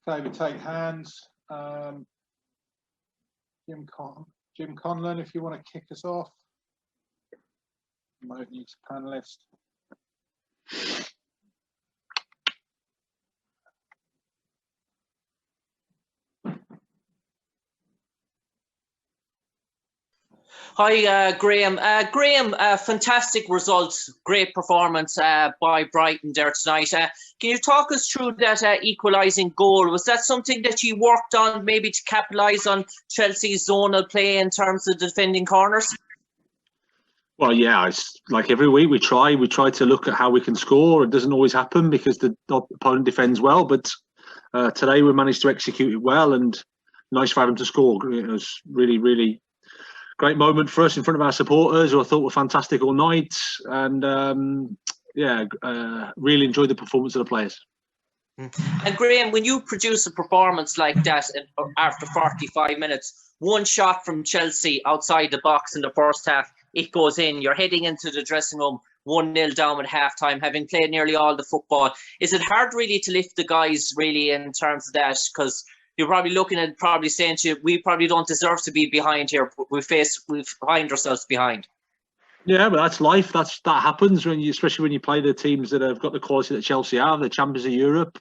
Okay, we take hands. Jim Conlon, if you want to kick us off. Mode needs a panelist. Hi, Grahame. Grahame, fantastic results, great performance by Brighton there tonight. Can you talk us through that equalising goal? Was that something that you worked on maybe to capitalise on Chelsea's zonal play in terms of defending corners? Well, yeah, it's like every week we try to look at how we can score. It doesn't always happen because the opponent defends well, but today we managed to execute it well, and nice for him to score. It was really, really great moment for us in front of our supporters, who I thought were fantastic all night, and really enjoyed the performance of the players. And Grahame, when you produce a performance like that after 45 minutes, one shot from Chelsea outside the box in the first half, it goes in. You're heading into the dressing room 1-0 down at half-time, having played nearly all the football. Is it hard really to lift the guys really in terms of that? Because you're probably looking at saying to you, we probably don't deserve to be behind here. We find ourselves behind. Yeah, but that's life. That happens especially when you play the teams that have got the quality that Chelsea have. They're champions of Europe,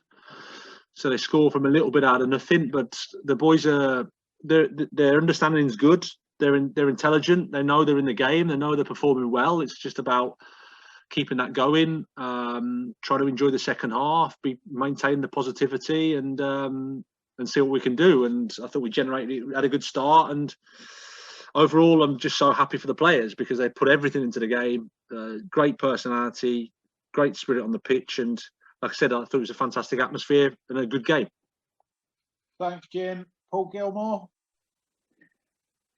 so they score from a little bit out of nothing. But the boys their understanding is good. They're intelligent. They know they're in the game. They know they're performing well. It's just about keeping that going. Try to enjoy the second half. Maintain the positivity and see what we can do. And I thought we had a good start. And overall, I'm just so happy for the players because they put everything into the game. Great personality, great spirit on the pitch. And like I said, I thought it was a fantastic atmosphere and a good game. Thanks, Jim. Paul Gilmore.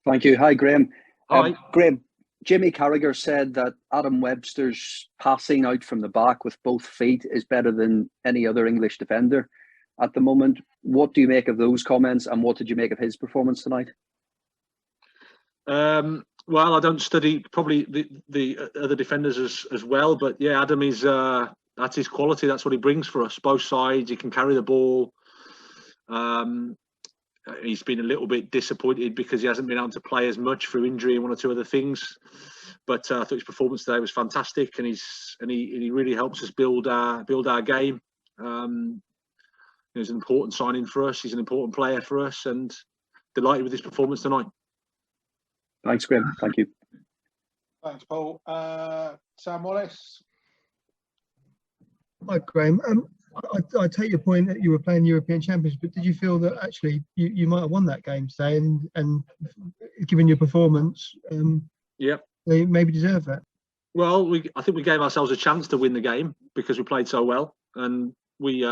Thank you. Hi, Grahame. Hi. Grahame, Jimmy Carragher said that Adam Webster's passing out from the back with both feet is better than any other English defender at the moment. What do you make of those comments, and what did you make of his performance tonight? Well, I don't study probably the other defenders as well, but yeah, Adam is that's his quality. That's what he brings for us. Both sides, he can carry the ball. He's been a little bit disappointed because he hasn't been able to play as much through injury and one or two other things. But I thought his performance today was fantastic, and he really helps us build our game. He's an important signing for us. He's an important player for us, and delighted with his performance tonight. Thanks, Grahame. Thank you. Thanks, Paul. Sam Wallace. Hi, Grahame. I take your point that you were playing European Champions, but did you feel that actually you might have won that game today, and given your performance, they maybe deserve that? Well, I think we gave ourselves a chance to win the game because we played so well, and we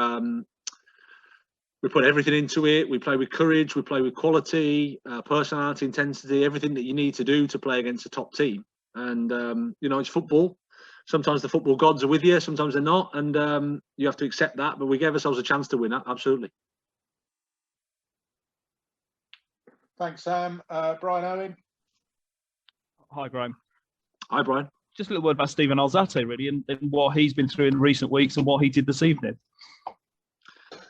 put everything into it. We play with courage, we play with quality, personality, intensity, everything that you need to do to play against a top team. And it's football. Sometimes the football gods are with you, sometimes they're not, and you have to accept that. But we gave ourselves a chance to win that, absolutely. Thanks, Sam. Brian Owen. Hi, Grahame. Hi, Brian. Just a little word about Steven Alzate, really, and what he's been through in recent weeks and what he did this evening.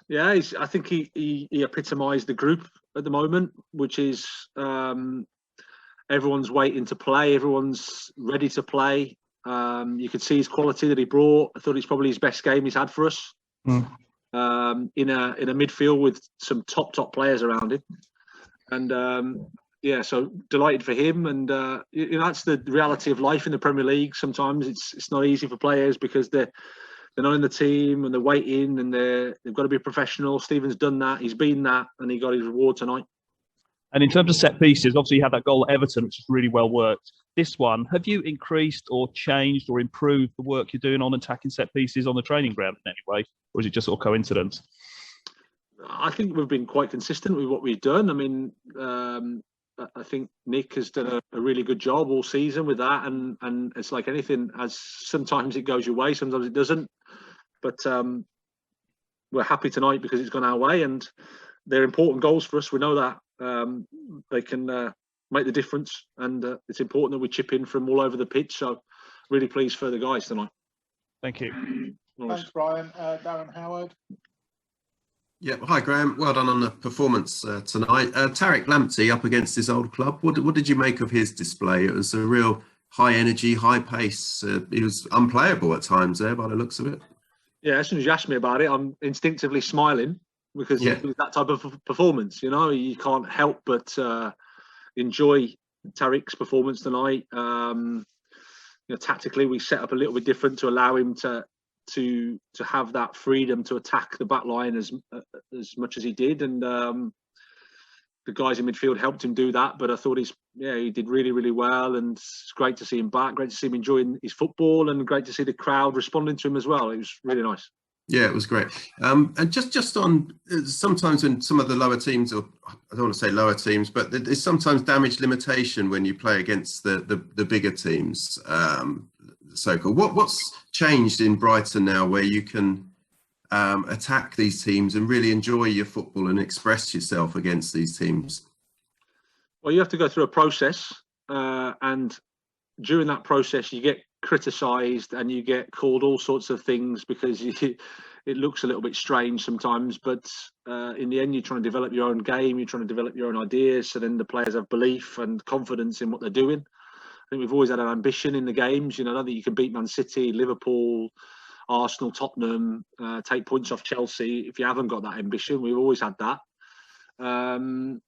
Yeah, I think he epitomised the group at the moment, which is everyone's waiting to play, everyone's ready to play. You could see his quality that he brought. I thought it's probably his best game he's had for us. In a midfield with some top players around him, and so delighted for him. And that's the reality of life in the Premier League. Sometimes it's not easy for players because they're not in the team and they're waiting and they've got to be professional. Steven's done that. He's been that, and he got his reward tonight. And in terms of set pieces, obviously you had that goal at Everton, which is really well worked. This one, have you increased or changed or improved the work you're doing on attacking set pieces on the training ground in any way? Or is it just sort of coincidence? I think we've been quite consistent with what we've done. I mean, I think Nick has done a really good job all season with that. And it's like anything, as sometimes it goes your way, sometimes it doesn't. But we're happy tonight because it's gone our way, and they're important goals for us. We know that. They can make the difference, and it's important that we chip in from all over the pitch. So really pleased for the guys tonight. Thank you. Thanks, Brian. Darren Howard. Yeah, hi Graham. Well done on the performance tonight. Tariq Lamptey up against his old club. What did you make of his display? It was a real high energy, high pace. He was unplayable at times there by the looks of it. Yeah, as soon as you ask me about it, I'm instinctively smiling because it was that type of performance. You know, you can't help but enjoy Tariq's performance tonight. Tactically, we set up a little bit different to allow him to have that freedom to attack the back line as much as he did, and the guys in midfield helped him do that. But I thought he did really, really well, and it's great to see him back. Great to see him enjoying his football, and great to see the crowd responding to him as well. It was really nice. Yeah, it was great. And just on sometimes when some of the lower teams, or I don't want to say lower teams, but there's sometimes damage limitation when you play against the bigger teams. So-called. What's changed in Brighton now, where you can attack these teams and really enjoy your football and express yourself against these teams? Well, you have to go through a process, and during that process, you get criticised and you get called all sorts of things because it looks a little bit strange sometimes. But in the end, you're trying to develop your own game. You're trying to develop your own ideas, so then the players have belief and confidence in what they're doing. I think we've always had an ambition in the games. I don't think you can beat Man City, Liverpool, Arsenal, Tottenham, take points off Chelsea if you haven't got that ambition. We've always had that. And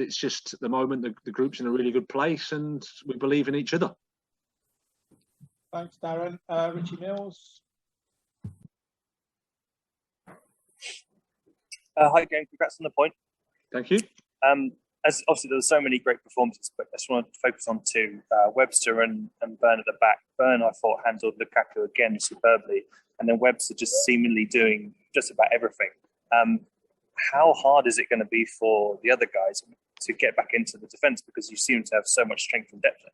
it's just at the moment the group's in a really good place and we believe in each other. Thanks, Darren. Richie Mills. Hi, Graham. Congrats on the point. Thank you. As obviously there were so many great performances, but I just want to focus on two: Webster and Byrne at the back. Byrne, I thought, handled Lukaku again superbly, and then Webster just seemingly doing just about everything. How hard is it going to be for the other guys to get back into the defence, because you seem to have so much strength and depth?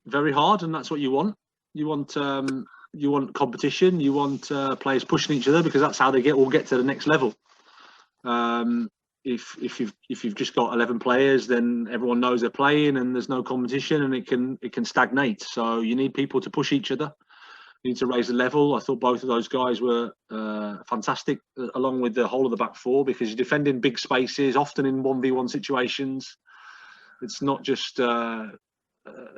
Very hard, and that's what you want. You want competition. You want players pushing each other, because that's how they all get to the next level. If you've just got 11 players, then everyone knows they're playing and there's no competition, and it can stagnate. So you need people to push each other. You need to raise the level. I thought both of those guys were fantastic, along with the whole of the back four, because you're defending big spaces, often in 1v1 situations. It's not just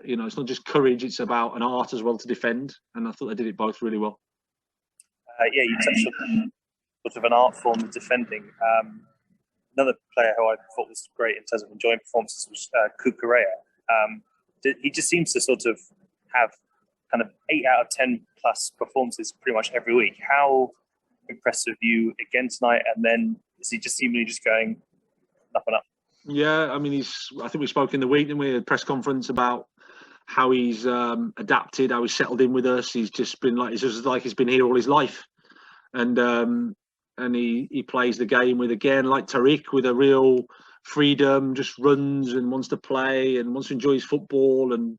it's not just courage. It's about an art as well to defend, and I thought they did it both really well. You touched on sort of an art form of defending. Another player who I thought was great in terms of enjoying performances was Cucurella. He just seems to sort of have kind of 8 out of 10 plus performances pretty much every week. How impressive are you against tonight? And then is he just seemingly just going up and up? Yeah, I mean, I think we spoke in the week, and we had a press conference about how he's adapted, how he's settled in with us. He's just been like, it's just like he's been here all his life. And he plays the game with, again, like Tariq, with a real freedom, just runs and wants to play and wants to enjoy his football. And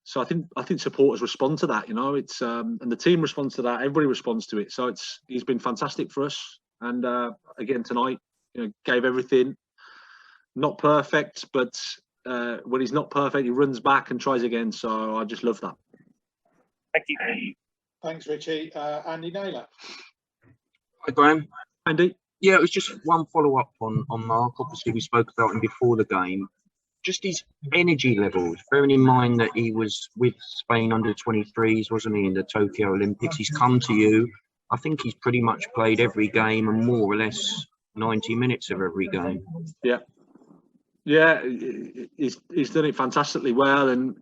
so I think supporters respond to that, it's and the team responds to that. Everybody responds to it. So he's been fantastic for us. And again tonight, gave everything. Not perfect, but when he's not perfect, he runs back and tries again. So I just love that. Thank you. Thanks, Richie. Andy Naylor. Hi, Graham. Andy? Yeah, it was just one follow-up on Marc. Obviously, we spoke about him before the game. Just his energy levels, bearing in mind that he was with Spain under 23s, wasn't he, in the Tokyo Olympics. He's come to you. I think he's pretty much played every game and more or less 90 minutes of every game. Yeah, he's done it fantastically well. And,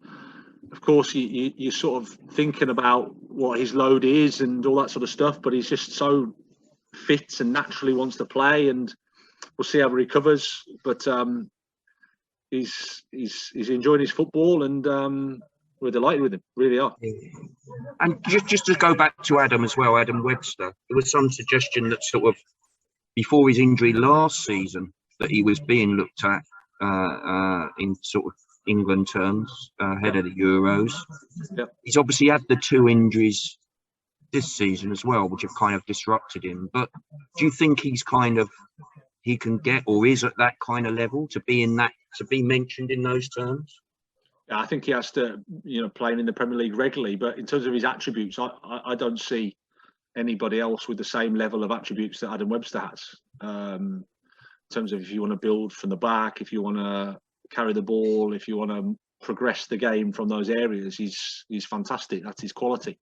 of course, you're sort of thinking about what his load is and all that sort of stuff, but he's just so fit and naturally wants to play, and we'll see how he recovers. But he's enjoying his football, and we're delighted with him, really are. And just to go back to Adam as well, Adam Webster, there was some suggestion that sort of before his injury last season that he was being looked at in sort of England terms ahead of the Euros. Yep. He's obviously had the 2 injuries this season as well, which have kind of disrupted him. But do you think he can get, or is at that kind of level to be mentioned in those terms? Yeah, I think he has to, playing in the Premier League regularly. But in terms of his attributes, I don't see anybody else with the same level of attributes that Adam Webster has. In terms of if you want to build from the back, if you want to carry the ball, if you want to progress the game from those areas, he's fantastic. That's his quality.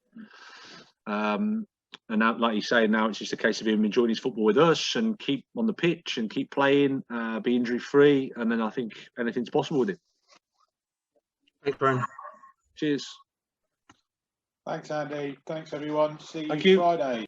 And now, like you say, now it's just a case of him enjoying his football with us and keep on the pitch and keep playing, be injury free, and then I think anything's possible with him. Thanks, Brian. Cheers. Thanks, Andy. Thanks, everyone. See Thank you you. Friday.